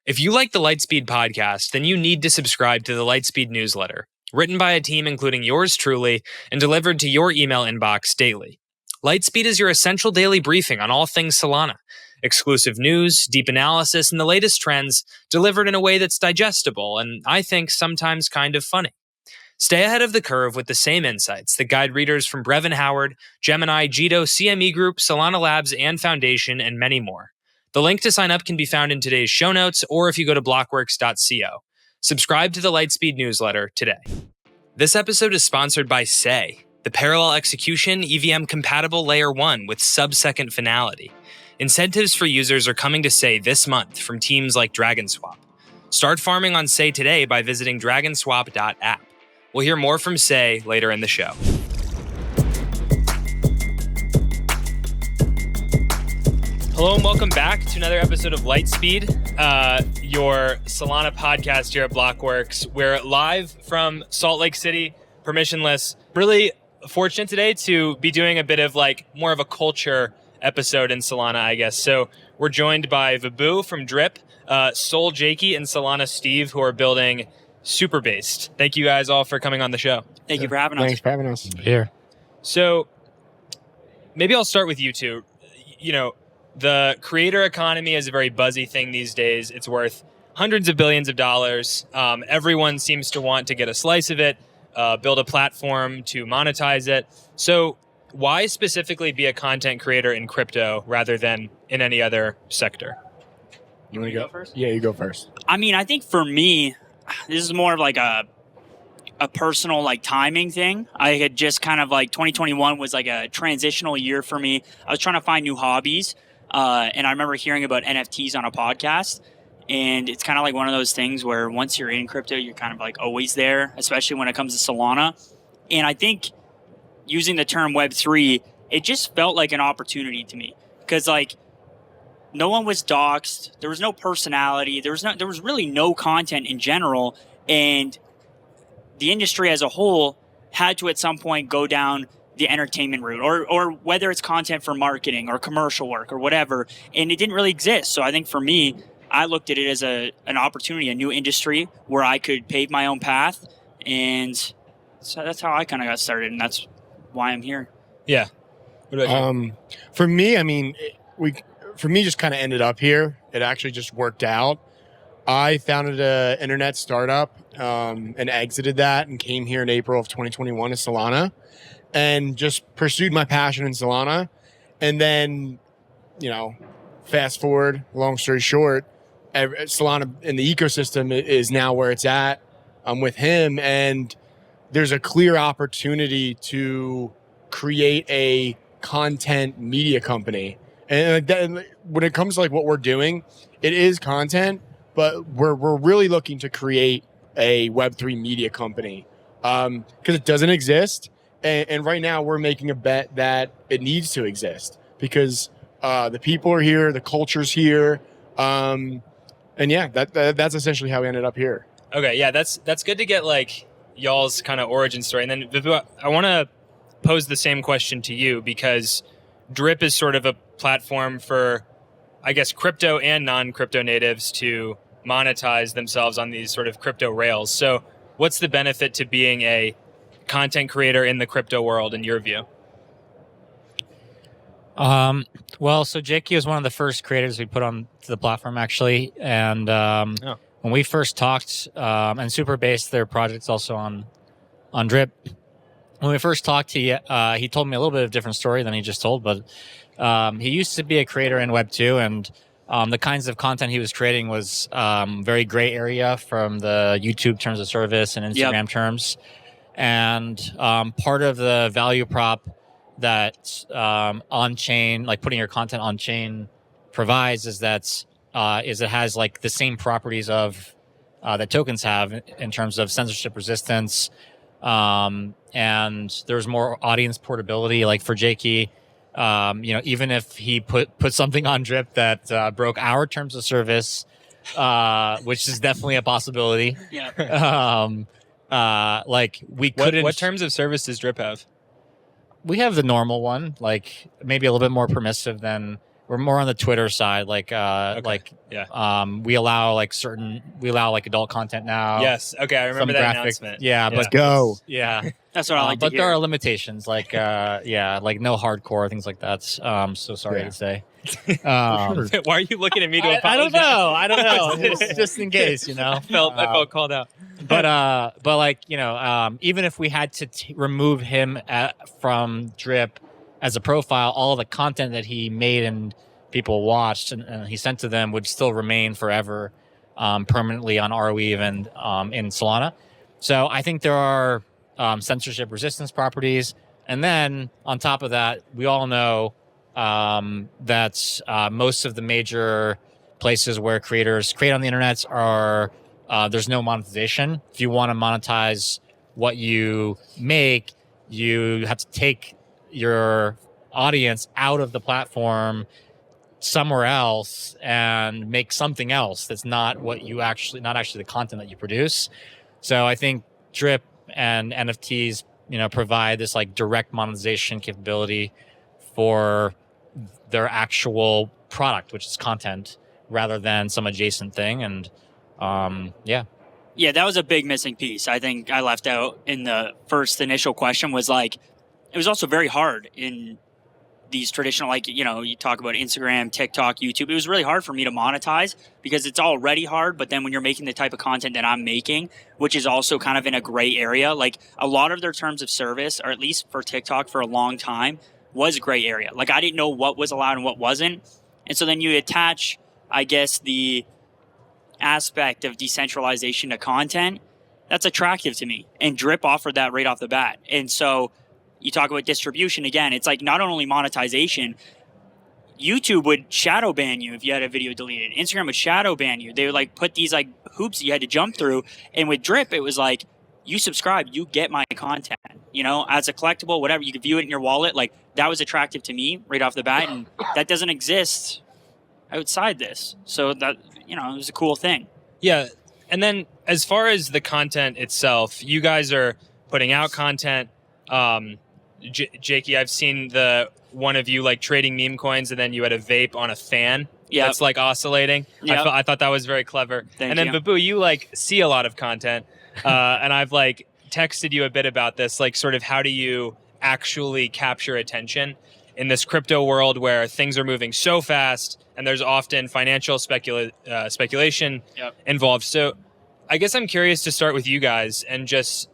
If you like the Lightspeed podcast, then you need to subscribe to the Lightspeed newsletter, written by a team including yours truly and delivered to your email inbox daily. Lightspeed is your essential daily briefing on all things Solana. Exclusive news, deep analysis, and the latest trends delivered in a way that's digestible and, I think, sometimes kind of funny. Stay ahead of the curve with the same insights that guide readers from Brevin Howard, Gemini, Jito, CME Group, Solana Labs, and Foundation, and many more. The link to sign up can be found in today's show notes or if you go to blockworks.co. Subscribe to the Lightspeed newsletter today. This episode is sponsored by Sei, the parallel execution EVM-compatible Layer 1 with sub-second finality. Incentives for users are coming to Sei this month from teams like DragonSwap. Start farming on Sei today by visiting dragonswap.app. We'll hear more from Sei later in the show. Hello and welcome back to another episode of Lightspeed, your Solana podcast here at Blockworks. We're live from Salt Lake City, permissionless. Really fortunate today to be doing a bit of more of a culture episode in Solana, I guess. So we're joined by Vibhu from Drip, Sol Jakey and Solana Steve, who are building Superbased. Thank you guys all for coming on the show. Thank you for having us. Thanks for having us. Here. So maybe I'll start with you two. You know, the creator economy is a very buzzy thing these days. It's worth hundreds of billions of dollars. Everyone seems to want to get a slice of it, build a platform to monetize it. So why specifically be a content creator in crypto rather than in any other sector? You want to go first? Yeah, you go first. I mean, I think for me, this is more of a personal timing thing. I had just kind of 2021 was a transitional year for me. I was trying to find new hobbies. And I remember hearing about NFTs on a podcast. And it's kind of one of those things where once you're in crypto, you're kind of always there, especially when it comes to Solana. And I think using the term Web3, it just felt like an opportunity to me. Because no one was doxxed. There was no personality. There was really no content in general. And the industry as a whole had to at some point go down the entertainment route, or whether it's content for marketing or commercial work or whatever, and it didn't really exist. So I think for me, I looked at it as an opportunity, a new industry where I could pave my own path, and so that's how I kind of got started, and that's why I'm here. Yeah. What about you? For me, I mean, just kind of ended up here. It actually just worked out. I founded an internet startup and exited that and came here in April of 2021 to Solana. And just pursued my passion in Solana. And then, fast forward, long story short, Solana in the ecosystem is now where it's at. I'm with him, and there's a clear opportunity to create a content media company. And when it comes to what we're doing, it is content, but we're really looking to create a Web3 media company because it doesn't exist. And right now we're making a bet that it needs to exist because the people are here, the culture's here. And yeah, that's essentially how we ended up here. Okay, yeah, that's good to get y'all's kind of origin story. And then Vibhu, I want to pose the same question to you because Drip is sort of a platform for, I guess, crypto and non-crypto natives to monetize themselves on these sort of crypto rails. So what's the benefit to being a content creator in the crypto world in your view? Well, so Jakey was one of the first creators we put on to the platform actually, and when we first talked, and Superbased, their project's also on Drip. When we first talked, he told me a little bit of a different story than he just told, but he used to be a creator in Web 2, and the kinds of content he was creating was very gray area from the YouTube terms of service and Instagram terms. And part of the value prop that on-chain, putting your content on-chain provides is that it has the same properties of that tokens have in terms of censorship resistance. And there's more audience portability. For Jakey, even if he put something on Drip that broke our terms of service, which is definitely a possibility. Yeah. We couldn't. What terms of service does Drip have? We have the normal one, maybe a little bit more permissive than we're more on the Twitter side. Like we allow like adult content now. Yes. Okay, I remember that announcement. Yeah, Let's go. Yeah. That's what I like to but hear. there are limitations, like like no hardcore things like that. So sorry to say. Why are you looking at me to apologize? I don't know. just in case, I felt called out. But like even if we had to remove him from Drip as a profile, all the content that he made and people watched and he sent to them would still remain forever, permanently on Arweave and in Solana. So I think there are censorship resistance properties, and then on top of that, we all know that most of the major places where creators create on the internet are there's no monetization. If you want to monetize what you make, you have to take your audience out of the platform somewhere else and make something else that's not actually the content that you produce. So I think Drip and NFTs, provide this like direct monetization capability for their actual product, which is content, rather than some adjacent thing. And Yeah, that was a big missing piece. I think I left out in the first initial question was like, it was also very hard in these traditional, like, you talk about Instagram, TikTok, YouTube. It was really hard for me to monetize because it's already hard. But then when you're making the type of content that I'm making, which is also kind of in a gray area, like a lot of their terms of service, or at least for TikTok for a long time, was gray area. Like I didn't know what was allowed and what wasn't. And so then you attach, I guess, the aspect of decentralization to content. That's attractive to me. And Drip offered that right off the bat. And so you talk about distribution again, it's like not only monetization, YouTube would shadow ban you if you had a video deleted. Instagram would shadow ban you. They would like put these like hoops that you had to jump through. And with Drip, it was like, you subscribe, you get my content, as a collectible, whatever, you could view it in your wallet. Like that was attractive to me right off the bat. And that doesn't exist outside this. So that, it was a cool thing. Yeah. And then as far as the content itself, you guys are putting out content. Jakey, I've seen one of you like trading meme coins, and then you had a vape on a fan that's like oscillating. Yep. I thought that was very clever. Thank you. Babu, you like see a lot of content, and I've like texted you a bit about this, like sort of how do you actually capture attention in this crypto world where things are moving so fast and there's often financial speculation involved. So I guess I'm curious to start with you guys and just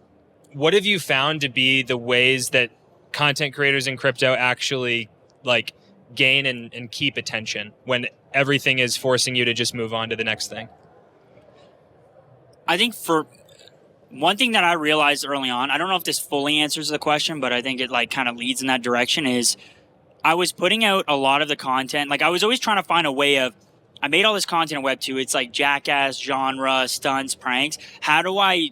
what have you found to be the ways that content creators in crypto actually like gain and keep attention when everything is forcing you to just move on to the next thing? I think for one thing that I realized early on, I don't know if this fully answers the question, but I think it like kind of leads in that direction, is I was putting out a lot of the content. Like I was always trying to find a way of, I made all this content in Web2. It's like jackass, genre, stunts, pranks. How do I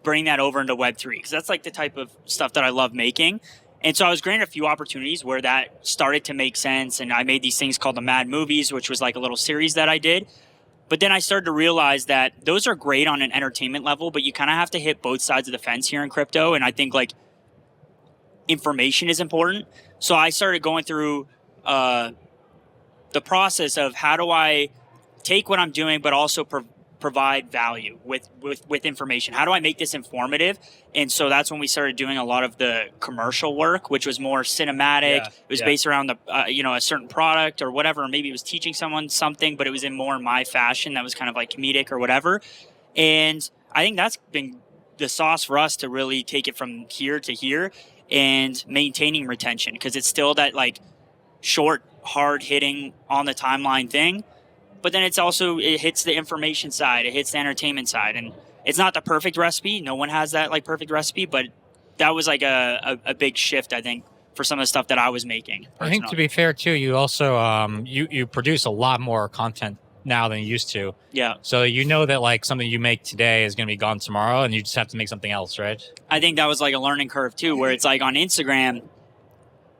bring that over into Web3? Because that's like the type of stuff that I love making. And so I was granted a few opportunities where that started to make sense. And I made these things called the Mad Movies, which was like a little series that I did. But then I started to realize that those are great on an entertainment level, but you kind of have to hit both sides of the fence here in crypto. And I think like information is important. So I started going through the process of how do I take what I'm doing, but also provide value with information. How do I make this informative? And so that's when we started doing a lot of the commercial work, which was more cinematic. Yeah, it was based around the a certain product or whatever. Maybe it was teaching someone something, but it was in more my fashion that was kind of like comedic or whatever. And I think that's been the sauce for us to really take it from here to here and maintaining retention, because it's still that like short, hard hitting on the timeline thing. But then it's also, it hits the information side, it hits the entertainment side. And it's not the perfect recipe. No one has that like perfect recipe, but that was like a big shift, I think, for some of the stuff that I was making personally. I think to be fair too, you also, you produce a lot more content now than you used to. Yeah. So you know that like something you make today is going to be gone tomorrow and you just have to make something else, right? I think that was like a learning curve too, where it's like on Instagram,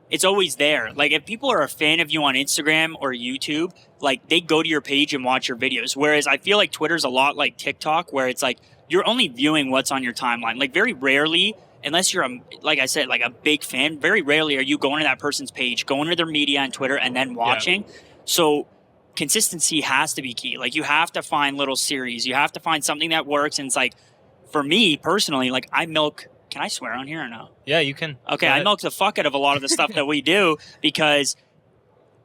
it's always there. Like if people are a fan of you on Instagram or YouTube, like they go to your page and watch your videos. Whereas I feel like Twitter's a lot like TikTok, where it's like you're only viewing what's on your timeline. Like very rarely, unless you're like I said, like a big fan, very rarely are you going to that person's page, going to their media on Twitter and then watching. Yeah. So consistency has to be key. Like, you have to find little series. You have to find something that works. And it's like, for me personally, like, I milk. Can I swear on here or no? Yeah, you can. Okay, I milk the fuck out of a lot of the stuff that we do because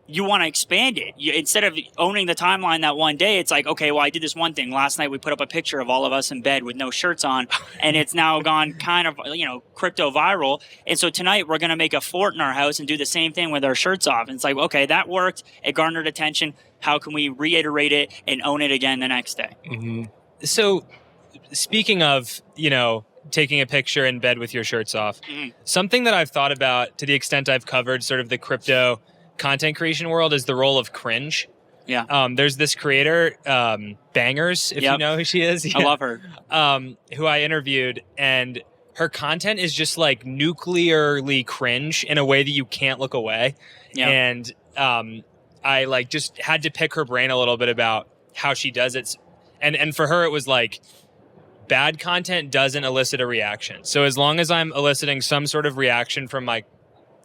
you want to expand it. Instead of owning the timeline that one day, it's like, okay, well, I did this one thing. Last night we put up a picture of all of us in bed with no shirts on, and it's now gone kind of, crypto viral. And so tonight we're going to make a fort in our house and do the same thing with our shirts off. And it's like, okay, that worked. It garnered attention. How can we reiterate it and own it again the next day? Mm-hmm. So speaking of, taking a picture in bed with your shirts off, something that I've thought about to the extent I've covered sort of the crypto content creation world is the role of cringe. Yeah. There's this creator, Bangers, if you know who she is. Yeah. I love her. Who I interviewed, and her content is just like nuclearly cringe in a way that you can't look away. Yeah. And I like just had to pick her brain a little bit about how she does it. And for her, it was like, bad content doesn't elicit a reaction. So as long as I'm eliciting some sort of reaction from my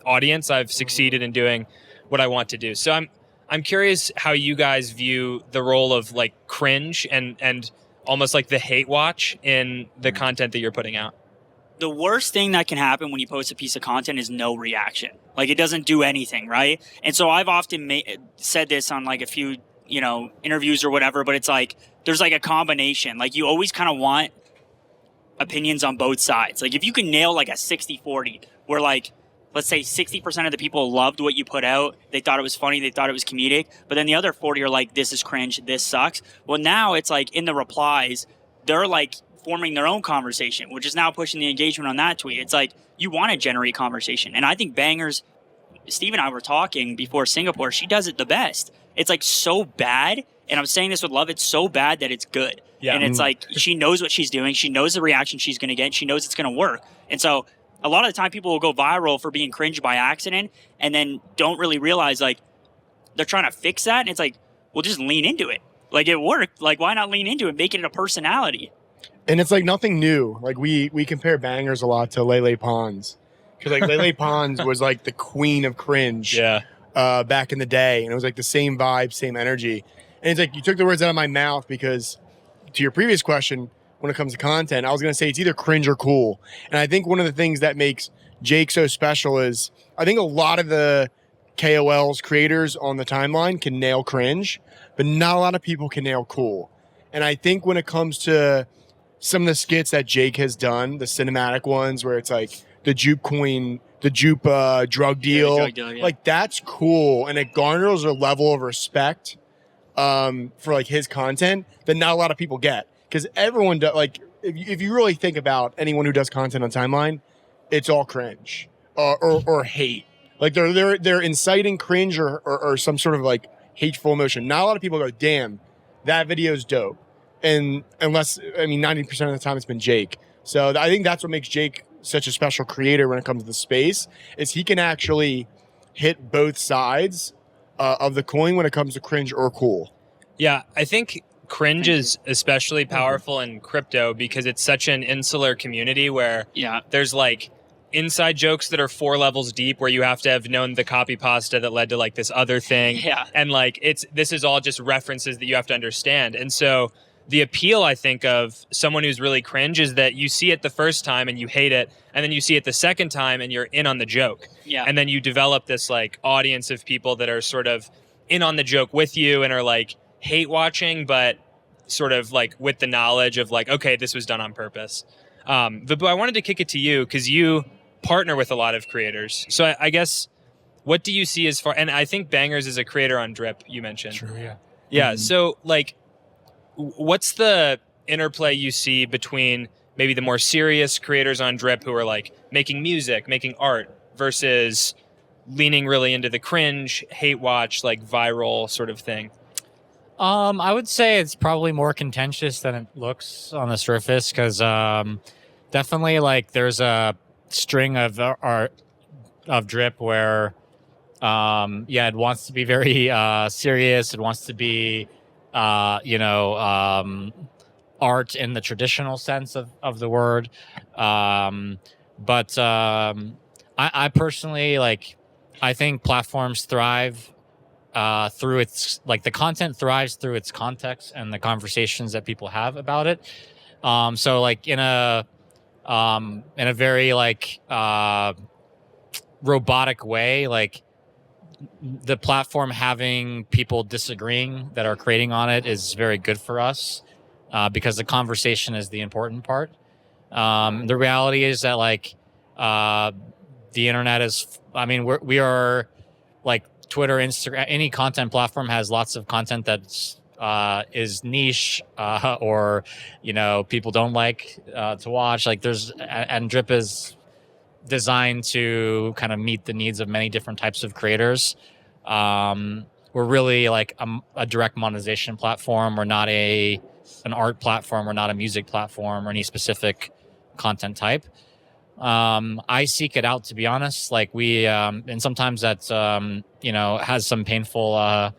audience, I've succeeded in doing what I want to do. So I'm curious how you guys view the role of like cringe and almost like the hate watch in the content that you're putting out. The worst thing that can happen when you post a piece of content is no reaction. Like, it doesn't do anything, right? And so I've often said this on like a few, interviews or whatever, but it's like, there's like a combination. Like, you always kind of want opinions on both sides. Like, if you can nail like a 60-40, where like, let's say 60% of the people loved what you put out. They thought it was funny. They thought it was comedic. But then the other 40 are like, this is cringe. This sucks. Well, now it's like in the replies, they're like forming their own conversation, which is now pushing the engagement on that tweet. It's like, you want to generate conversation. And I think Bangers, Steve and I were talking before Singapore, she does it the best. It's like so bad. And I'm saying this with love. It's so bad that it's good. Yeah. And it's like, she knows what she's doing. She knows the reaction she's going to get. She knows it's going to work. And so a lot of the time people will go viral for being cringe by accident and then don't really realize like they're trying to fix that. And it's like, well, just lean into it. Like, it worked. Like, why not lean into it? Make it a personality. And it's like nothing new. Like, we compare Bangers a lot to Lele Pons. Because like Lele Pons was like the queen of cringe back in the day. And it was like the same vibe, same energy. And it's like, you took the words out of my mouth because to your previous question, when it comes to content, I was going to say it's either cringe or cool. And I think one of the things that makes Jake so special is I think a lot of the KOLs, creators on the timeline can nail cringe, but not a lot of people can nail cool. And I think when it comes to some of the skits that Jake has done, the cinematic ones where it's like the Jupe coin, the Jupe drug deal, like that's cool. And it garners a level of respect for like his content that not a lot of people get. Because everyone does, like, if you really think about anyone who does content on timeline, it's all cringe or hate. Like they're inciting cringe or some sort of like hateful emotion. Not a lot of people go, damn, that video's dope. And unless, 90% of the time it's been Jake. So I think that's what makes Jake such a special creator when it comes to the space, is he can actually hit both sides of the coin when it comes to cringe or cool. Yeah, I think cringe is especially powerful in crypto because it's such an insular community where there's like inside jokes that are 4 levels deep where you have to have known the copy pasta that led to like this other thing. Yeah. And like this is all just references that you have to understand. And so the appeal, I think, of someone who's really cringe is that you see it the first time and you hate it, and then you see it the second time and you're in on the joke. Yeah. And then you develop this like audience of people that are sort of in on the joke with you and are like hate watching, but sort of like with the knowledge of like, okay, this was done on purpose. Vibhu, I wanted to kick it to you because you partner with a lot of creators. So I guess, what do you see as far, and I think Bangers is a creator on Drip, you mentioned. True, yeah. Yeah, so like, what's the interplay you see between maybe the more serious creators on Drip who are like making music, making art, versus leaning really into the cringe, hate watch, like viral sort of thing? I would say it's probably more contentious than it looks on the surface, because definitely like there's a string of Drip where it wants to be very serious. It wants to be art in the traditional sense of the word. But I personally I think platforms thrive through its the content thrives through its context and the conversations that people have about it. So like in a very robotic way, like the platform having people disagreeing that are creating on it is very good for us, because the conversation is the important part. The reality is that the internet is, we are like Twitter, Instagram, any content platform has lots of content that's is niche, or people don't like to watch. Like and Drip is designed to kind of meet the needs of many different types of creators. We're really like a direct monetization platform. We're not an art platform. We're not a music platform or any specific content type. I seek it out, to be honest. Like we, and sometimes that's, has some painful,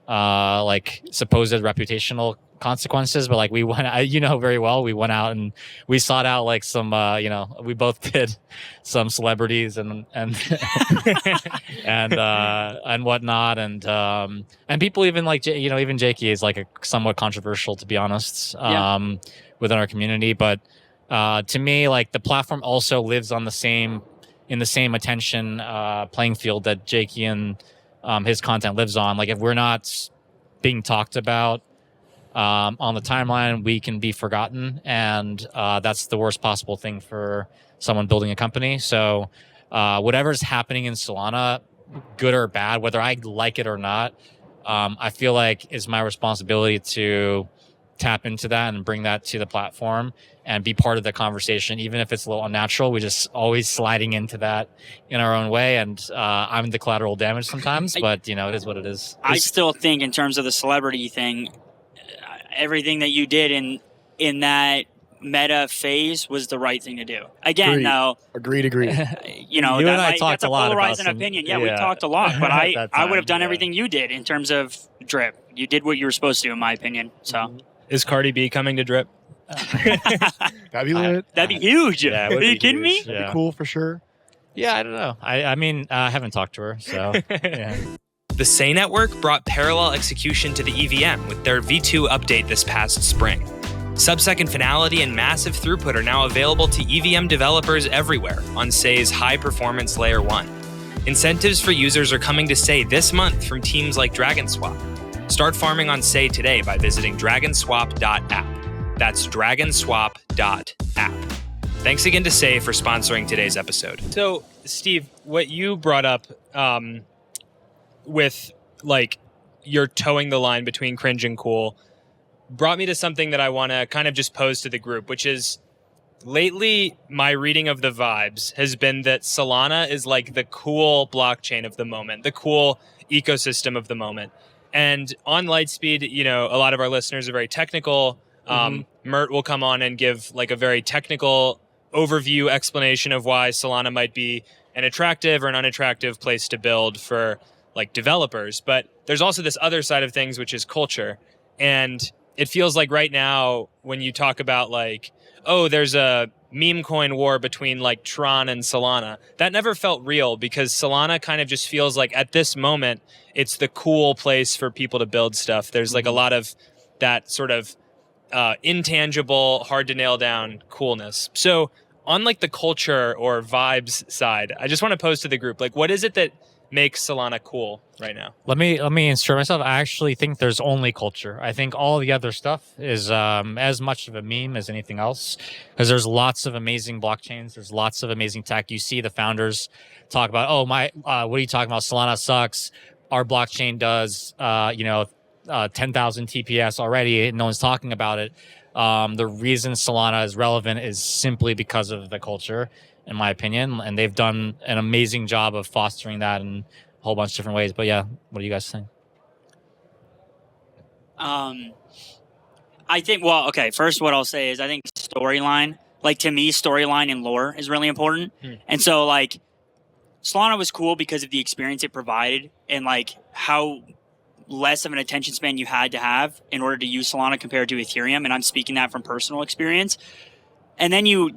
supposed reputational consequences, but like we went, very well, we went out and we sought out like some, we both did some celebrities and and whatnot. And people even like, even Jakey is like a somewhat controversial, to be honest, within our community. But to me, like the platform also lives on the same attention playing field that Jakey and his content lives on. Like if we're not being talked about on the timeline, we can be forgotten, and that's the worst possible thing for someone building a company. So whatever's happening in Solana, good or bad, whether I like it or not, I feel like it's my responsibility to tap into that and bring that to the platform and be part of the conversation, even if it's a little unnatural. We're just always sliding into that in our own way, and I'm the collateral damage sometimes, but it is what it is. I still think in terms of the celebrity thing, everything that you did in that meta phase was the right thing to do. Again, though, agreed. You and I talked that's a lot polarizing about opinion. We talked a lot, but I would have done everything you did in terms of Drip. You did what you were supposed to, in my opinion. So, is Cardi B coming to Drip? That'd be lit. That'd be huge. Yeah, Are you kidding me? That'd be cool for sure. Yeah, I don't know. I haven't talked to her, so yeah. The Sei network brought parallel execution to the EVM with their V2 update this past spring. Sub-second finality and massive throughput are now available to EVM developers everywhere on Sei's high-performance Layer 1. Incentives for users are coming to Sei this month from teams like DragonSwap. Start farming on Sei today by visiting dragonswap.app. That's dragonswap.app. Thanks again to Sei for sponsoring today's episode. So, Steve, what you brought up with like you're towing the line between cringe and cool brought me to something that I want to kind of just pose to the group, which is lately my reading of the vibes has been that Solana is like the cool blockchain of the moment, the cool ecosystem of the moment. And on Lightspeed, a lot of our listeners are very technical. Mert will come on and give like a very technical overview explanation of why Solana might be an attractive or an unattractive place to build for like developers. But there's also this other side of things, which is culture. And it feels like right now when you talk about like, oh, there's a meme coin war between like Tron and Solana, that never felt real because Solana kind of just feels like at this moment, it's the cool place for people to build stuff. There's like a lot of that sort of intangible, hard to nail down coolness. So on like the culture or vibes side, I just want to pose to the group, like what is it that makes Solana cool right now? Let me insert myself. I actually think there's only culture. I think all the other stuff is as much of a meme as anything else, because there's lots of amazing blockchains. There's lots of amazing tech. You see the founders talk about, what are you talking about? Solana sucks. Our blockchain does, 10,000 TPS already, and no one's talking about it. The reason Solana is relevant is simply because of the culture, in my opinion, and they've done an amazing job of fostering that in a whole bunch of different ways. But yeah, what do you guys think? I think, first what I'll say is I think storyline, like to me, storyline and lore is really important. And so like Solana was cool because of the experience it provided and like how less of an attention span you had to have in order to use Solana compared to Ethereum. And I'm speaking that from personal experience. And then you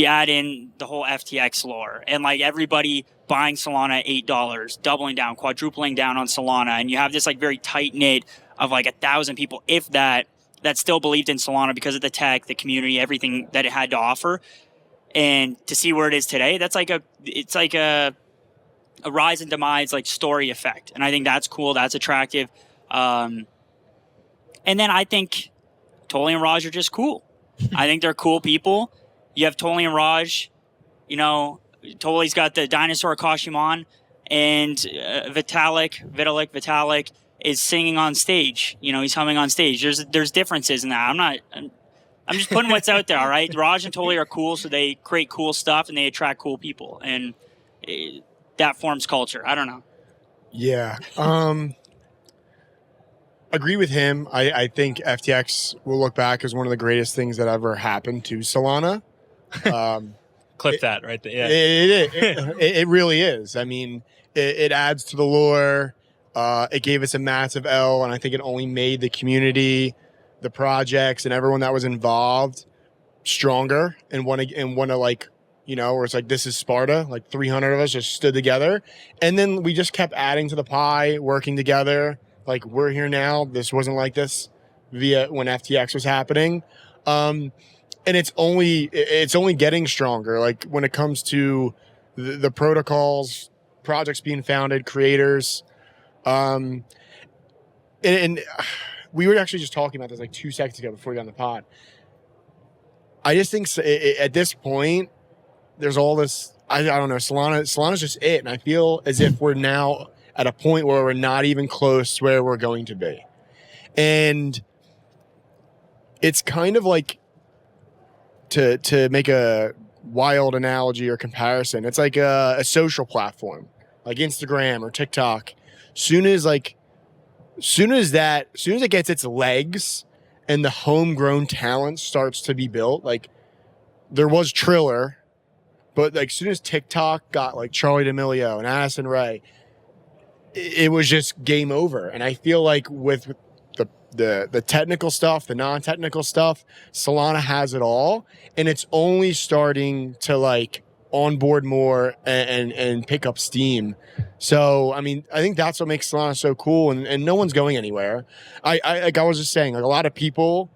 add in the whole FTX lore and like everybody buying Solana at $8, doubling down, quadrupling down on Solana, and you have this like very tight knit of like 1,000 people, if that still believed in Solana because of the tech, the community, everything that it had to offer. And to see where it is today, it's like a rise and demise like story effect, and I think that's cool. That's attractive. And then I think Tolly and Raj are just cool. I think they're cool people. You have Tolly and Raj. You know, Tolly's got the dinosaur costume on, and Vitalik is singing on stage. You know, he's humming on stage. There's differences in that. I'm just putting what's out there, all right? Raj and Tolly are cool, so they create cool stuff and they attract cool people, and that forms culture. I don't know. Yeah. Agree with him. I think FTX will look back as one of the greatest things that ever happened to Solana. Clip that right there. Yeah. It really is. I mean, it adds to the lore. It gave us a massive L, and I think it only made the community, the projects, and everyone that was involved stronger and want to like, you know, where it's like, this is Sparta, like 300 of us just stood together. And then we just kept adding to the pie, working together. Like, we're here now. This wasn't like this when FTX was happening. And it's only getting stronger. Like, when it comes to the protocols, projects being founded, creators. And we were actually just talking about this like 2 seconds ago before we got on the pod. I just think at this point, there's all this, I don't know, Solana's just it. And I feel as if we're now at a point where we're not even close to where we're going to be. And it's kind of like, to make a wild analogy or comparison, it's like a social platform, like Instagram or TikTok. Soon as it gets its legs and the homegrown talent starts to be built, like there was Triller, but like soon as TikTok got like Charlie D'Amelio and Addison Rae, it was just game over. And I feel like with the technical stuff, the non-technical stuff, Solana has it all, and it's only starting to like onboard more and pick up steam. So, I mean, I think that's what makes Solana so cool, and no one's going anywhere. I was just saying, like a lot of people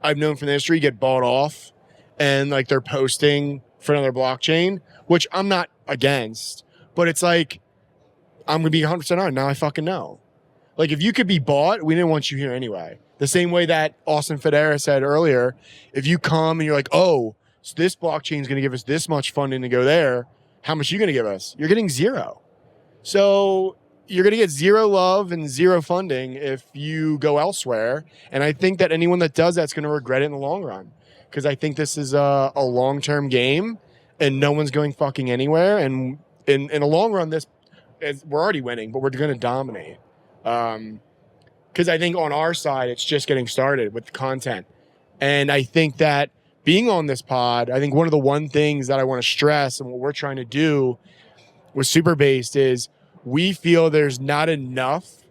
I've known from the industry get bought off, and like they're posting for another blockchain, which I'm not against, but it's like, I'm going to be 100% on. Now I fucking know. Like, if you could be bought, we didn't want you here anyway. The same way that Austin Federa said earlier, if you come and you're like, oh, so this blockchain is going to give us this much funding to go there, how much are you going to give us? You're getting zero. So you're going to get zero love and zero funding if you go elsewhere. And I think that anyone that does that's going to regret it in the long run, because I think this is a long-term game and no one's going fucking anywhere. And in the long run, we're already winning, but we're going to dominate. Because I think on our side, it's just getting started with the content. And I think that being on this pod, I think one of the one things that I want to stress and what we're trying to do with Superbased is we feel there's not enough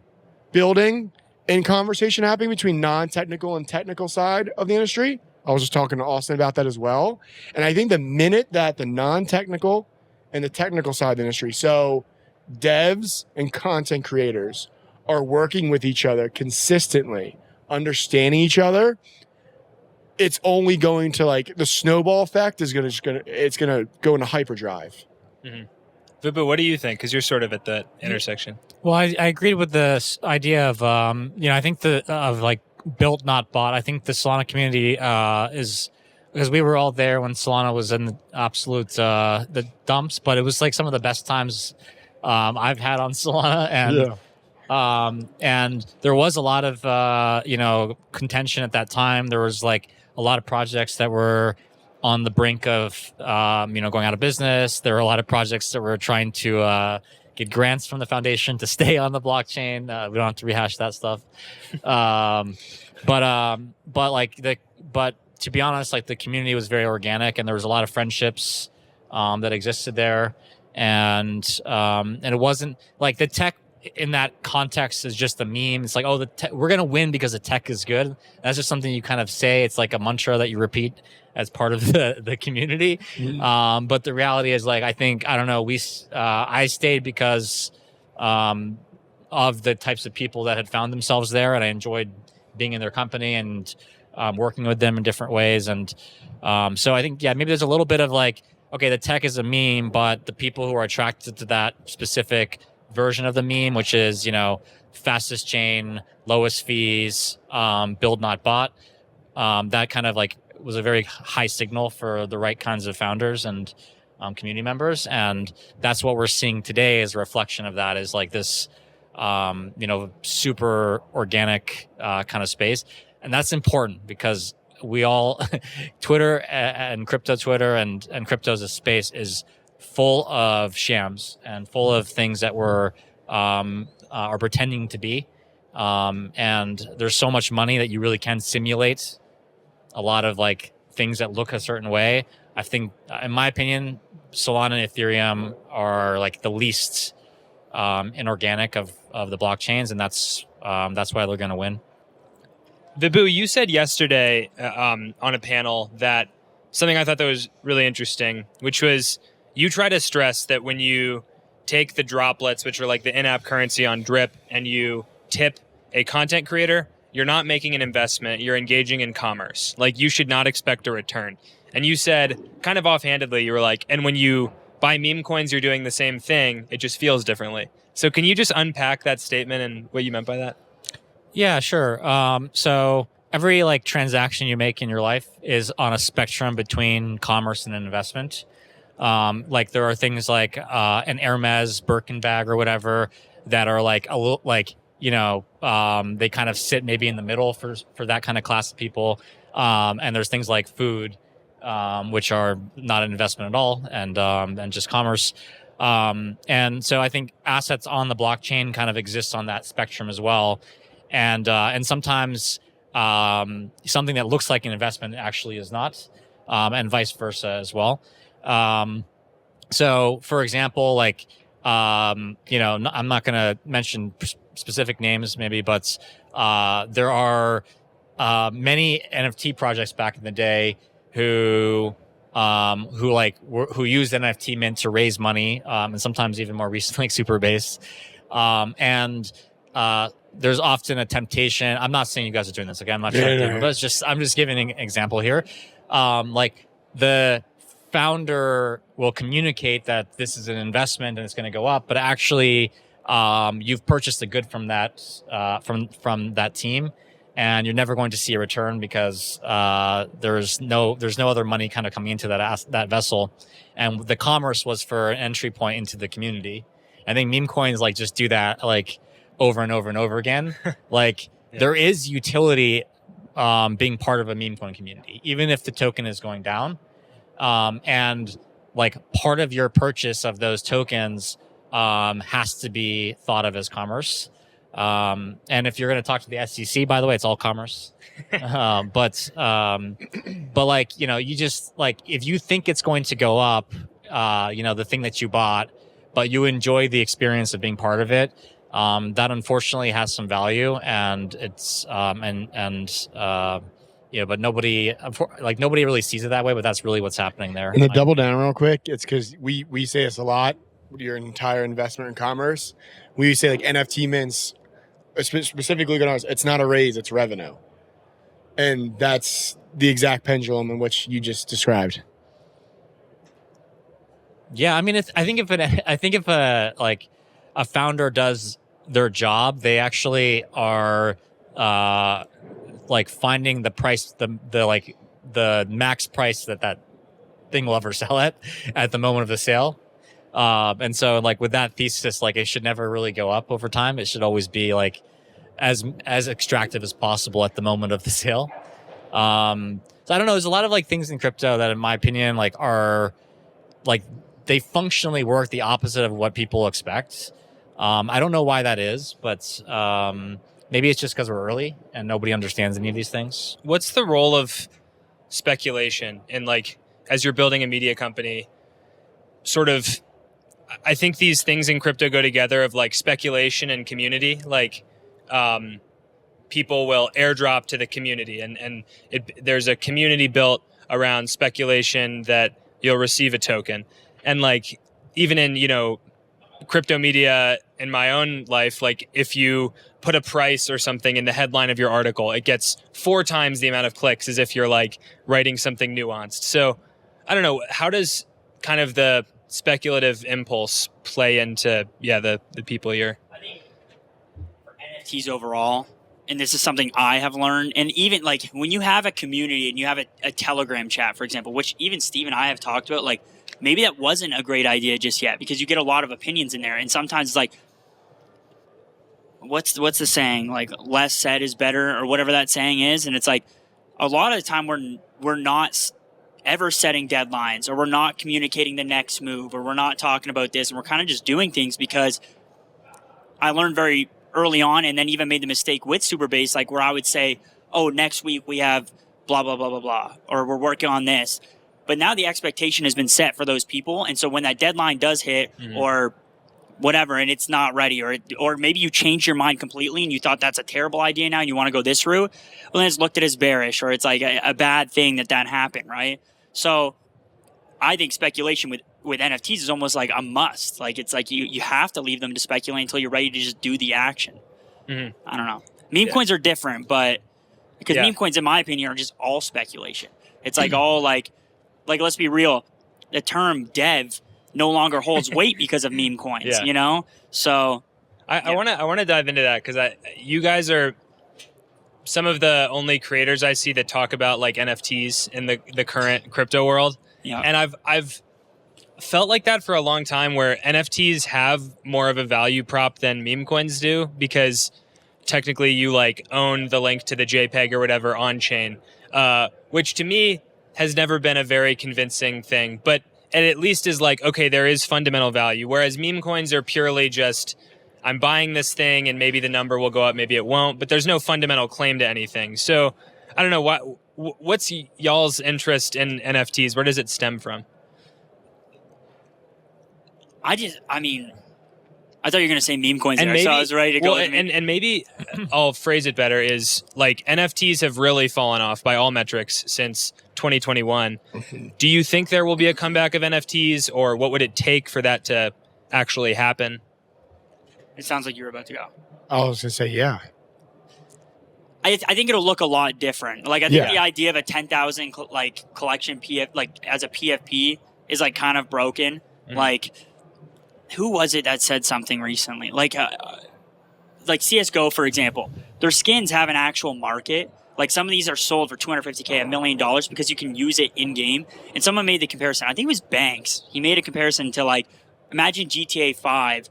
building and conversation happening between non-technical and technical side of the industry. I was just talking to Austin about that as well. And I think the minute that the non-technical and the technical side of the industry, so devs and content creators, are working with each other consistently, understanding each other, it's only going to, like, the snowball effect is going to go into hyperdrive. Mm-hmm. Vibu, what do you think? Because you're sort of at that intersection. Well, I agreed with this idea of, I think of like built, not bought. I think the Solana community is, because we were all there when Solana was in the absolute the dumps, but it was like some of the best times I've had on Solana, and. Yeah. And there was a lot of, contention at that time. There was like a lot of projects that were on the brink of, going out of business. There were a lot of projects that were trying to get grants from the foundation to stay on the blockchain. We don't have to rehash that stuff. But to be honest, like the community was very organic, and there was a lot of friendships that existed there. And it wasn't like the tech in that context is just a meme. It's like, oh, we're going to win because the tech is good. That's just something you kind of say. It's like a mantra that you repeat as part of the community. Mm-hmm. But the reality is, like, I don't know, I stayed because of the types of people that had found themselves there, and I enjoyed being in their company and working with them in different ways. And so I think, maybe there's a little bit of like, okay, the tech is a meme, but the people who are attracted to that specific version of the meme, which is, fastest chain, lowest fees, build not bought, that kind of like was a very high signal for the right kinds of founders and community members. And that's what we're seeing today as a reflection of that, is like this, super organic kind of space. And that's important because we all, Twitter and crypto Twitter and crypto as a space is full of shams and full of things that we're are pretending to be. And there's so much money that you really can simulate a lot of like things that look a certain way. I think, in my opinion, Solana and Ethereum are like the least inorganic of the blockchains, and that's why they're going to win. Vibhu, you said yesterday on a panel that something I thought that was really interesting, which was you try to stress that when you take the droplets, which are like the in-app currency on Drip, and you tip a content creator, you're not making an investment, you're engaging in commerce. Like, you should not expect a return. And you said, kind of offhandedly, you were like, and when you buy meme coins, you're doing the same thing, it just feels differently. So can you just unpack that statement and what you meant by that? Yeah, sure. So every like transaction you make in your life is on a spectrum between commerce and an investment. Like there are things like an Hermes Birkin bag or whatever that are like a little like, they kind of sit maybe in the middle for that kind of class of people. And there's things like food, which are not an investment at all, and just commerce. And so I think assets on the blockchain kind of exist on that spectrum as well. And sometimes something that looks like an investment actually is not, and vice versa as well. So, for example, like, I'm not going to mention specific names maybe, but there are many NFT projects back in the day who used NFT mint to raise money, and sometimes even more recently, like Superbase. There's often a temptation. I'm not saying you guys are doing this. Okay, I'm not trying to, but I'm just giving an example here. Like the founder will communicate that this is an investment and it's going to go up, but actually, you've purchased a good from that from that team, and you're never going to see a return because there's no other money kind of coming into that vessel, and the commerce was for an entry point into the community. I think meme coins like just do that like over and over and over again. Like there is utility being part of a meme coin community, even if the token is going down. And like part of your purchase of those tokens has to be thought of as commerce. And if you're going to talk to the SEC, by the way, it's all commerce. But like, you just like, if you think it's going to go up, the thing that you bought, but you enjoy the experience of being part of it, that unfortunately has some value, and it's but nobody really sees it that way. But that's really what's happening there. And to double down real quick, it's because we say this a lot. Your entire investment in commerce, we say like NFT mints, specifically on ours, it's not a raise, it's revenue, and that's the exact pendulum in which you just described. Yeah, I mean, I think if a founder does their job, they actually are like finding the price, the max price that thing will ever sell at the moment of the sale. And so like with that thesis, like it should never really go up over time. It should always be like as extractive as possible at the moment of the sale. So I don't know. There's a lot of like things in crypto that, in my opinion, like are like they functionally work the opposite of what people expect. I don't know why that is, but maybe it's just because we're early and nobody understands any of these things. What's the role of speculation in, like, as you're building a media company, sort of I think these things in crypto go together of like speculation and community. Like people will airdrop to the community, and there's a community built around speculation that you'll receive a token. And like even in, you know, crypto media in my own life, like if you put a price or something in the headline of your article, it gets 4 times the amount of clicks as if you're like writing something nuanced. So I don't know, how does kind of the speculative impulse play into the people here? I think for NFTs overall, and this is something I have learned, and even like when you have a community and you have a Telegram chat, for example, which even Steve and I have talked about, like maybe that wasn't a great idea just yet because you get a lot of opinions in there, and sometimes it's like, what's the saying, like less said is better, or whatever that saying is, and it's like a lot of the time we're not ever setting deadlines, or we're not communicating the next move, or we're not talking about this, and we're kind of just doing things because I learned very early on, and then even made the mistake with Superbase, like where I would say, oh, next week we have blah, blah, blah, blah, blah, or we're working on this. But now the expectation has been set for those people. And so when that deadline does hit or whatever, and it's not ready, or maybe you change your mind completely and you thought that's a terrible idea now and you want to go this route, well, then it's looked at as bearish, or it's like a bad thing that happened, right? So I think speculation with NFTs is almost like a must. Like it's like you have to leave them to speculate until you're ready to just do the action. I don't know. Meme coins are different, but because meme coins, in my opinion, are just all speculation. It's like all like let's be real, the term dev no longer holds weight because of meme coins. You know, so I want to dive into that because you guys are some of the only creators I see that talk about like NFTs in the current crypto world. And I've felt like that for a long time, where NFTs have more of a value prop than meme coins do, because technically you like own the link to the JPEG or whatever on chain, which to me has never been a very convincing thing, but it at least is like, okay, there is fundamental value. Whereas meme coins are purely just, I'm buying this thing and maybe the number will go up, maybe it won't, but there's no fundamental claim to anything. So I don't know, what's y'all's interest in NFTs? Where does it stem from? I thought you were going to say meme coins there, so I was ready to go. And maybe I'll phrase it better, is like NFTs have really fallen off by all metrics since 2021. Do you think there will be a comeback of NFTs, or what would it take for that to actually happen? It sounds like you were about to go. I was going to say, yeah. I think it'll look a lot different. Like I think the idea of a 10,000 collection as a PFP is like kind of broken. Like, who was it that said something recently? Like CSGO, for example, their skins have an actual market. Like some of these are sold for $250K, $1 million, because you can use it in game. And someone made the comparison. I think it was Banks. He made a comparison to like, imagine GTA 5.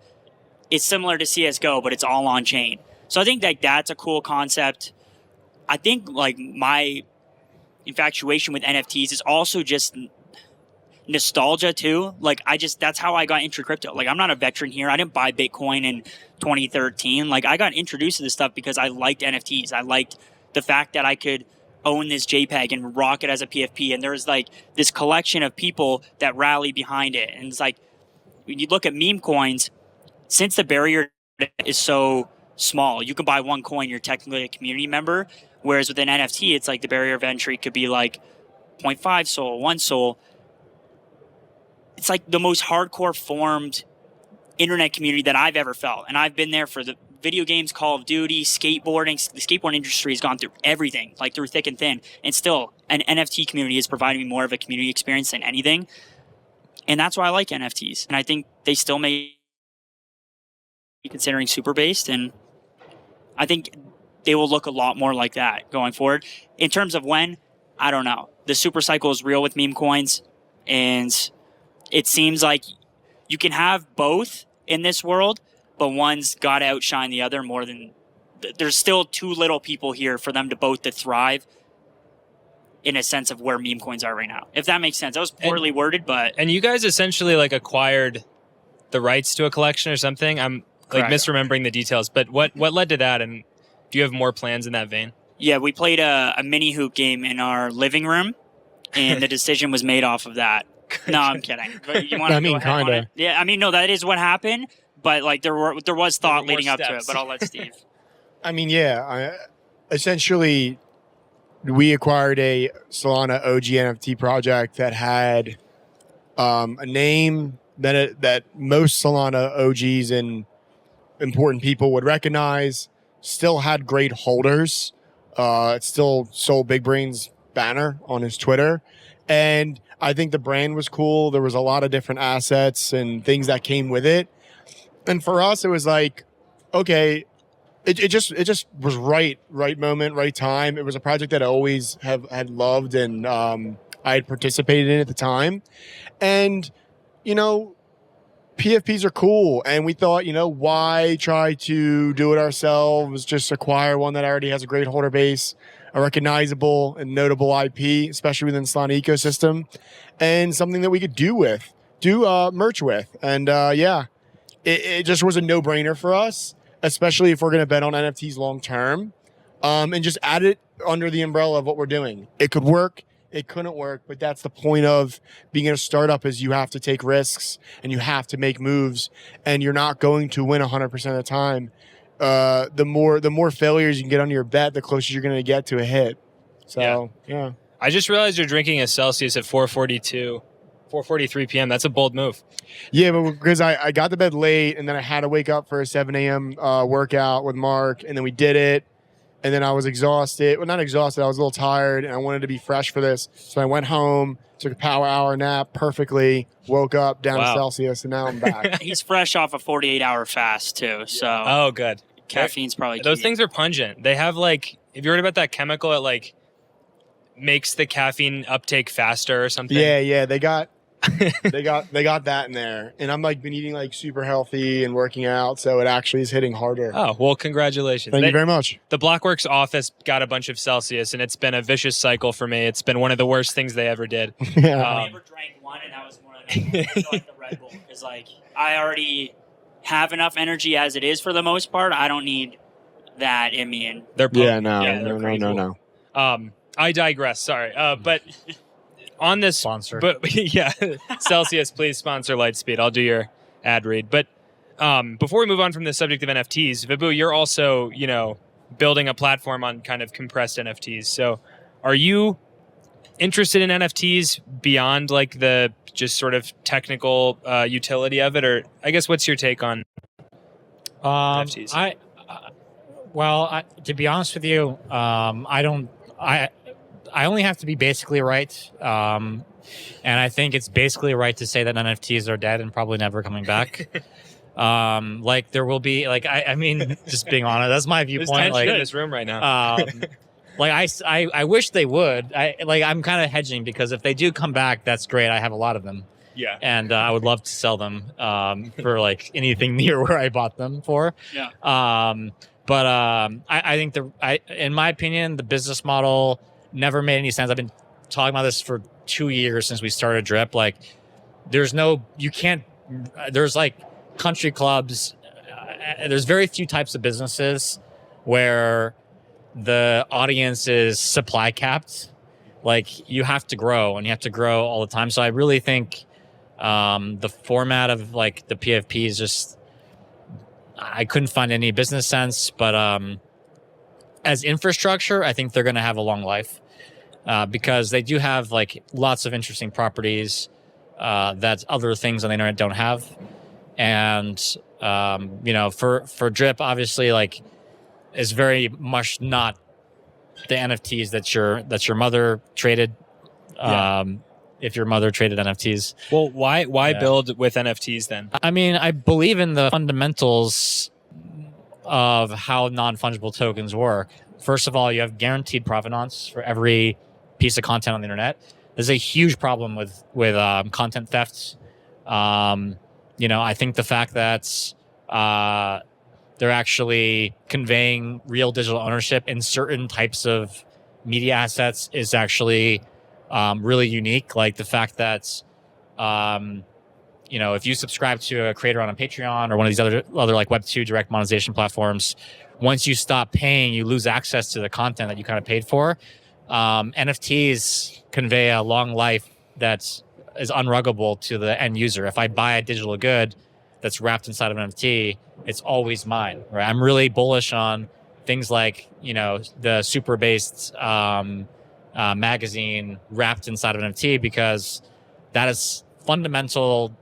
It's similar to CSGO, but it's all on chain. So I think like that's a cool concept. I think like my infatuation with NFTs is also just nostalgia too. Like that's how I got into crypto. Like I'm not a veteran here. I didn't buy Bitcoin in 2013. Like I got introduced to this stuff because I liked NFTs. I liked the fact that I could own this JPEG and rock it as a PFP. And there's like this collection of people that rally behind it. And it's like, when you look at meme coins, since the barrier is so small, you can buy one coin, you're technically a community member. Whereas with an NFT, it's like the barrier of entry could be like 0.5 SOL, 1 SOL. It's like the most hardcore formed internet community that I've ever felt. And I've been there for the video games, Call of Duty, skateboarding. The skateboard industry has gone through everything, like through thick and thin. And still, an NFT community is providing me more of a community experience than anything. And that's why I like NFTs. And I think they still may be considering super based. And I think they will look a lot more like that going forward. In terms of when, I don't know. The super cycle is real with meme coins. And it seems like you can have both in this world, but one's got to outshine the other more than... There's still too little people here for them to both to thrive in a sense of where meme coins are right now. If that makes sense. That was poorly worded, but... And you guys essentially like acquired the rights to a collection or something? I'm like misremembering the details, but what led to that, and do you have more plans in that vein? Yeah, we played a mini hoop game in our living room, and the decision was made off of that. No, I'm kidding. But you want to I mean, go ahead on kinda. it? Yeah, I mean, no, that is what happened. But like there was thought more leading up to it. steps. But I'll let Steve. I mean, yeah. Essentially, we acquired a Solana OG NFT project that had a name that most Solana OGs and important people would recognize. Still had great holders. It still sold Big Brain's banner on his Twitter, and I think the brand was cool. There was a lot of different assets and things that came with it. And for us, it was like, okay, it just was right moment, right time. It was a project that I always had loved and I had participated in at the time. And, you know, PFPs are cool. And we thought, you know, why try to do it ourselves? Just acquire one that already has a great holder base, a recognizable and notable IP, especially within the Solana ecosystem, and something that we could do merch with. And it just was a no-brainer for us, especially if we're going to bet on NFTs long term, and just add it under the umbrella of what we're doing. It could work, it couldn't work, but that's the point of being a startup is you have to take risks and you have to make moves, and you're not going to win 100% of the time. The more failures you can get under your bet, the closer you're going to get to a hit. So, yeah. I just realized you're drinking a Celsius at 4:43 p.m. That's a bold move. Yeah, but because I got to bed late and then I had to wake up for a 7 a.m. Workout with Mark, and then we did it. And then I was exhausted. Well, not exhausted. I was a little tired, and I wanted to be fresh for this. So I went home, took a power hour nap perfectly, woke up down to Celsius, and now I'm back. He's fresh off a 48-hour fast too. So Oh, good. caffeine's probably Those key. things are pungent. They have like, have you heard about that chemical? It like makes the caffeine uptake faster or something. Yeah. They got that in there, and I'm like been eating like super healthy and working out, so it actually is hitting harder. Oh, well, congratulations. Thank you very much. The Blockworks office got a bunch of Celsius, and it's been a vicious cycle for me. It's been one of the worst things they ever did. Yeah. I ever drank one, and that was one of the like the Red Bull, because like I already have enough energy as it is for the most part. I don't need that in me. And They're potent. they're pretty No. I digress. Sorry, but on this Sponsor. but yeah, Celsius, please sponsor Lightspeed. I'll do your ad read. But before we move on from the subject of NFTs, Vibhu, you're also, you know, building a platform on kind of compressed NFTs. So, are you interested in NFTs beyond like the just sort of technical utility of it, or I guess what's your take on NFTs? To be honest with you, I only have to be basically right. And I think it's basically right to say that NFTs are dead and probably never coming back. Like there will be, like, I mean, just being honest, that's my There's viewpoint. tension Like, in this room right now. like I wish they would. I'm kind of hedging because if they do come back, that's great. I have a lot of them. Yeah. And I would love to sell them for like anything near where I bought them for. Yeah. I think in my opinion, the business model never made any sense. I've been talking about this for 2 years since we started Drip. Like, there's like country clubs. There's very few types of businesses where the audience is supply capped. Like, you have to grow, and you have to grow all the time. So I really think the format of like the PFP is just, I couldn't find any business sense. But as infrastructure, I think they're going to have a long life because they do have like lots of interesting properties that other things on the internet don't have. And for Drip, obviously, like, is very much not the NFTs that your mother traded. If your mother traded NFTs. Well, why build with NFTs then? I mean, I believe in the fundamentals of how non-fungible tokens work. First of all, you have guaranteed provenance for every piece of content on the internet. There's a huge problem with content thefts. I think the fact that they're actually conveying real digital ownership in certain types of media assets is actually really unique. Like the fact that, if you subscribe to a creator on a Patreon or one of these other like Web2 direct monetization platforms, once you stop paying, you lose access to the content that you kind of paid for. NFTs convey a long life that's is unruggable to the end user. If I buy a digital good that's wrapped inside of an NFT, it's always mine, right? I'm really bullish on things like, the super based magazine wrapped inside of an NFT, because that is fundamental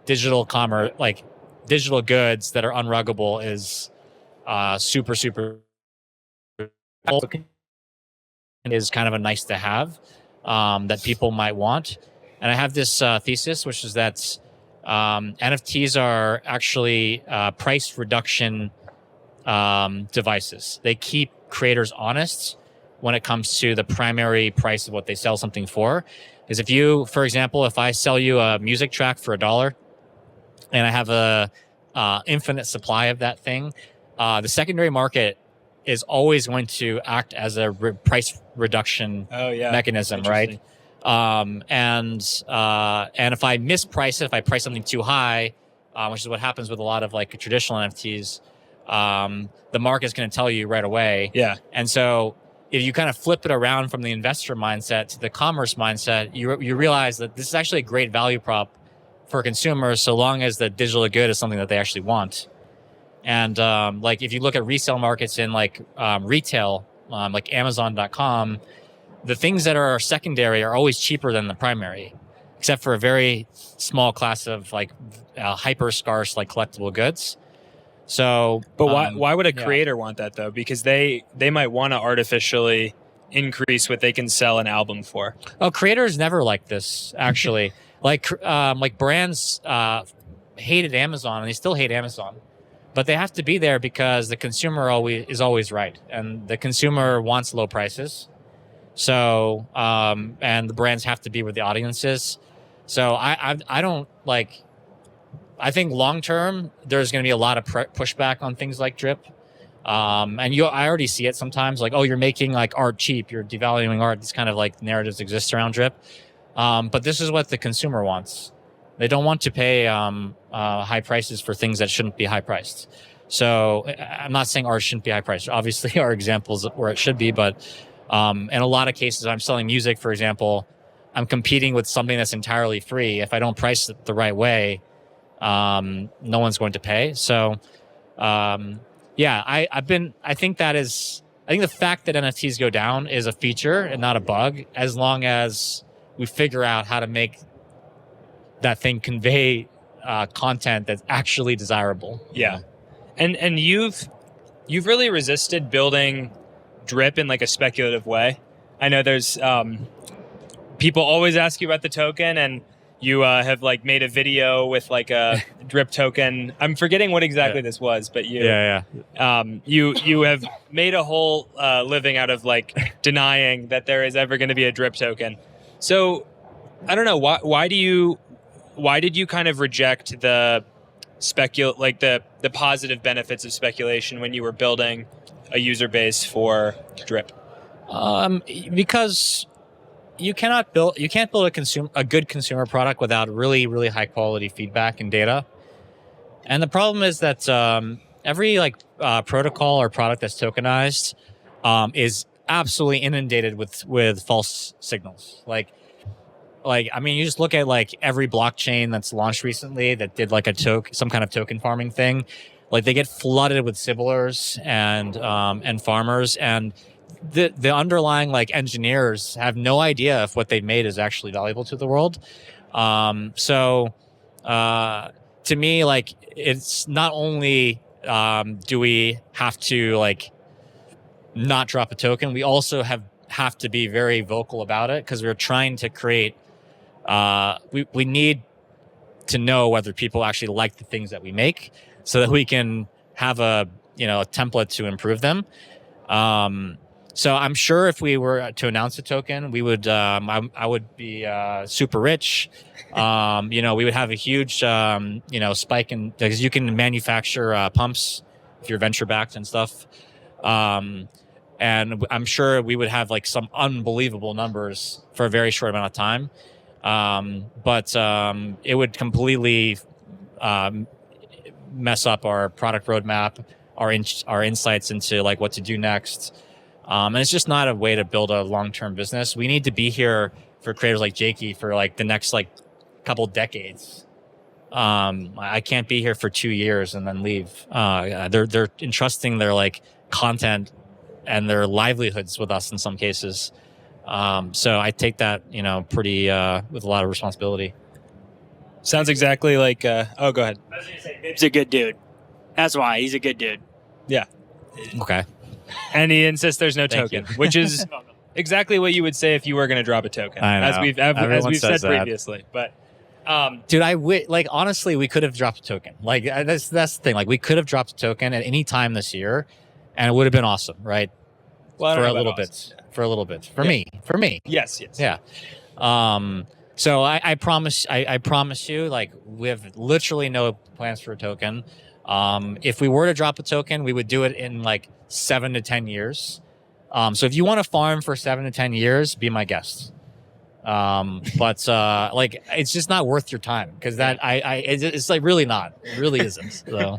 digital commerce, like digital goods that are unruggable is super is kind of a nice to have that people might want. And I have this thesis, which is that NFTs are actually price reduction devices. They keep creators honest when it comes to the primary price of what they sell something for. Is if you, for example, if I sell you a music track for $1 and I have a infinite supply of that thing, the secondary market is always going to act as a price reduction mechanism, right? And if I misprice it, if I price something too high, which is what happens with a lot of like traditional NFTs, the market's going to tell you right away. Yeah. And so if you kind of flip it around from the investor mindset to the commerce mindset, you realize that this is actually a great value prop for consumers, so long as the digital good is something that they actually want. And like if you look at resale markets in like retail, like Amazon.com, the things that are secondary are always cheaper than the primary, except for a very small class of like hyper scarce like collectible goods. So, but why would a creator want that though? Because they might want to artificially increase what they can sell an album for. Oh, creators never like this actually. like brands hated Amazon, and they still hate Amazon, but they have to be there because the consumer is always right, and the consumer wants low prices. So, and the brands have to be where the audience is. So I don't like. I think long term there's going to be a lot of pushback on things like drip, and I already see it sometimes. Like, oh, you're making like art cheap, you're devaluing art. These kind of like narratives exist around drip, but this is what the consumer wants. They don't want to pay high prices for things that shouldn't be high priced. So I'm not saying art shouldn't be high priced. Obviously, are examples where it should be, but in a lot of cases, I'm selling music, for example. I'm competing with something that's entirely free. If I don't price it the right way, no one's going to pay. So, I think the fact that NFTs go down is a feature and not a bug, as long as we figure out how to make that thing convey content that's actually desirable. Yeah. And you've really resisted building drip in like a speculative way. I know there's people always ask you about the token, and you have like made a video with like a drip token. I'm forgetting what exactly this was, but you have made a whole living out of like denying that there is ever going to be a drip token. So I don't know, why did you kind of reject the the positive benefits of speculation when you were building a user base for drip? Because you can't build a good consumer product without really, really high quality feedback and data. And the problem is that every protocol or product that's tokenized is absolutely inundated with false signals. You just look at like every blockchain that's launched recently that did like some kind of token farming thing. Like they get flooded with sibblers and farmers, and the underlying like engineers have no idea if what they've made is actually valuable to the world. To me, like, it's not only do we have to like not drop a token, we also have to be very vocal about it, because we're trying to create. We need to know whether people actually like the things that we make, so that we can have a template to improve them. So I'm sure if we were to announce a token, we would. I would be super rich. We would have a huge spike in, because you can manufacture pumps if you're venture backed and stuff. And I'm sure we would have like some unbelievable numbers for a very short amount of time. But it would completely mess up our product roadmap, our insights into like what to do next. And it's just not a way to build a long-term business. We need to be here for creators like Jakey for like the next like couple decades. I can't be here for 2 years and then leave. They're entrusting their like content and their livelihoods with us in some cases. So I take that, pretty with a lot of responsibility. Sounds exactly like. Go ahead. I was gonna say Bib's a good dude. That's why he's a good dude. Yeah. Okay. And he insists there's no Thank token, you. which is exactly what you would say if you were going to drop a token, I know. as we've Everyone said says that. previously. But Dude, like honestly, we could have dropped a token. Like that's the thing. Like we could have dropped a token at any time this year, and it would have been awesome, right? well, I don't For know a about little awesome. bit. For a little bit. For me. Yes. Yeah. So I promise you, like we have literally no plans for a token. If we were to drop a token, we would do it in like 7 to 10 years. So if you want to farm for 7 to 10 years, be my guest. But like it's just not worth your time because it's like really not. It really isn't. So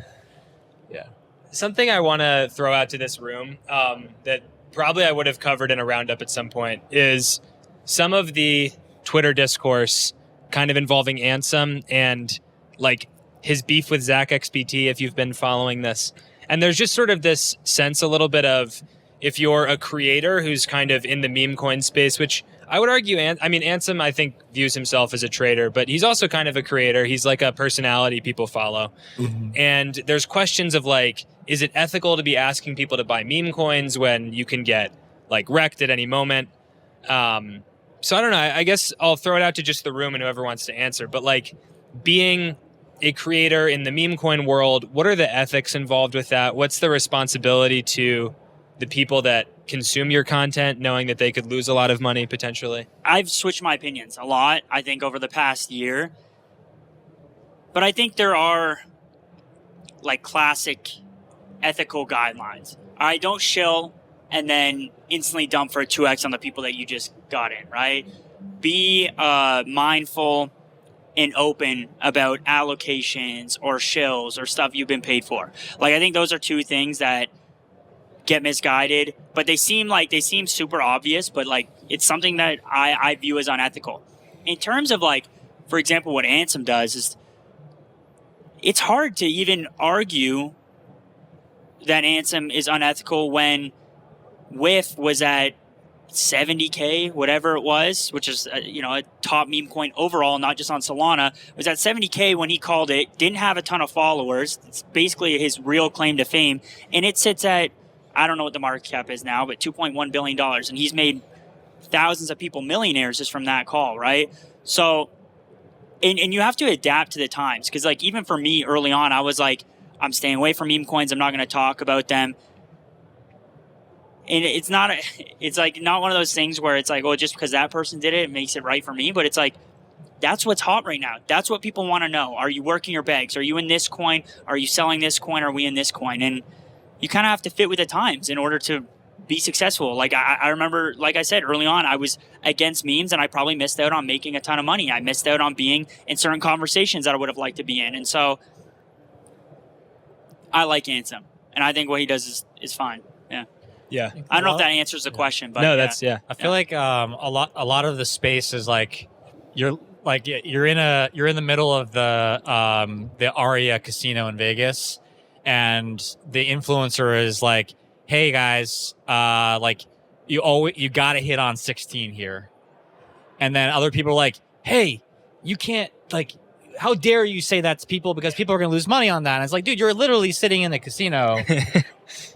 yeah. Something I want to throw out to this room that probably I would have covered in a roundup at some point is some of the Twitter discourse kind of involving Ansem and like his beef with Zach XBT, if you've been following this. And there's just sort of this sense a little bit of if you're a creator who's kind of in the meme coin space, which I would argue, Ansem, I think, views himself as a trader, but he's also kind of a creator. He's like a personality people follow. Mm-hmm. And there's questions of like, is it ethical to be asking people to buy meme coins when you can get like wrecked at any moment? So I don't know. I guess I'll throw it out to just the room and whoever wants to answer. But like being a creator in the meme coin world, what are the ethics involved with that? What's the responsibility to the people that consume your content, knowing that they could lose a lot of money potentially? I've switched my opinions a lot, I think, over the past year. But I think there are like classic ethical guidelines. All right, don't shill and then instantly dump for a 2x on the people that you just got in, right? Be mindful and open about allocations or shills or stuff you've been paid for. Like, I think those are two things that get misguided, but they seem super obvious, but like it's something that I view as unethical. In terms of like, for example, what Ansem does is it's hard to even argue that Ansem is unethical when WIF was at 70K, whatever it was, which is a top meme coin overall, not just on Solana, was at 70K when he called it, didn't have a ton of followers. It's basically his real claim to fame, and it sits at, I don't know what the market cap is now, but $2.1 billion. And he's made thousands of people millionaires just from that call, right? So, and you have to adapt to the times. Because like even for me early on, I was like, I'm staying away from meme coins. I'm not going to talk about them. And it's not one of those things where it's like, oh, just because that person did it, it makes it right for me. But it's like, that's what's hot right now. That's what people want to know. Are you working your bags? Are you in this coin? Are you selling this coin? Are we in this coin? And you kind of have to fit with the times in order to be successful. Like I remember, like I said, early on, I was against memes and I probably missed out on making a ton of money. I missed out on being in certain conversations that I would have liked to be in. And so I like Ansem. And I think what he does is fine. Yeah. Yeah. I don't know if that answers the question, but no, that's I feel like a lot of the space is like you're in the middle of the Aria casino in Vegas. And the influencer is like, "Hey guys, like you got to hit on 16 here," and then other people are like, "Hey, you can't like, how dare you say that to people because people are going to lose money on that?" And it's like, dude, you're literally sitting in the casino,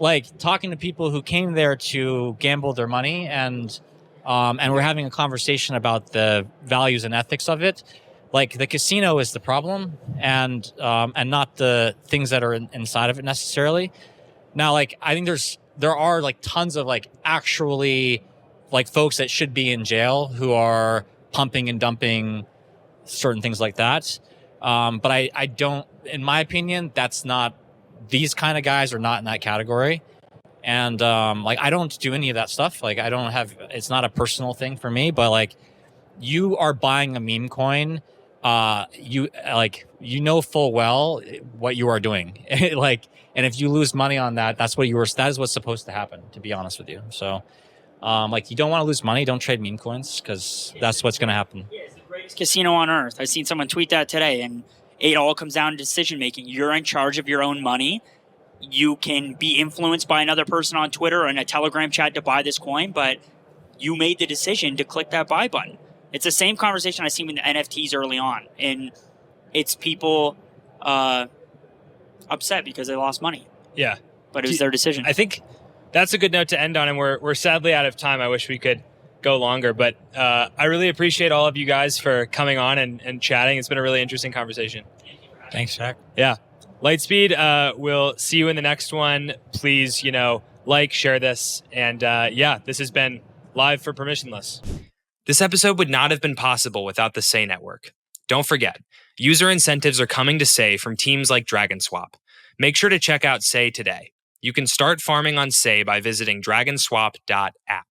like talking to people who came there to gamble their money, and we're having a conversation about the values and ethics of it. Like the casino is the problem, and not the things that are inside of it necessarily. Now, like I think there are like tons of like actually like folks that should be in jail who are pumping and dumping certain things like that. But I don't, in my opinion, that's not, these kind of guys are not in that category. And like I don't do any of that stuff. Like I don't have, it's not a personal thing for me. But like you are buying a meme coin. You know full well what you are doing. Like, and if you lose money on that, that is what's supposed to happen, to be honest with you. So, Like, you don't want to lose money. Don't trade meme coins because that's what's going to happen. Casino on earth. I've seen someone tweet that today, and it all comes down to decision making. You're in charge of your own money. You can be influenced by another person on Twitter or in a Telegram chat to buy this coin, but you made the decision to click that buy button. It's the same conversation I seen with the NFTs early on, and it's people upset because they lost money. Yeah, but it was their decision. I think that's a good note to end on, and we're sadly out of time. I wish we could go longer, but I really appreciate all of you guys for coming on and chatting. It's been a really interesting conversation. Thanks, Jack. Yeah. Lightspeed, we'll see you in the next one. Please, like, share this. And this has been Live for Permissionless. This episode would not have been possible without the Sei network. Don't forget, user incentives are coming to Sei from teams like DragonSwap. Make sure to check out Sei today. You can start farming on Sei by visiting dragonswap.app.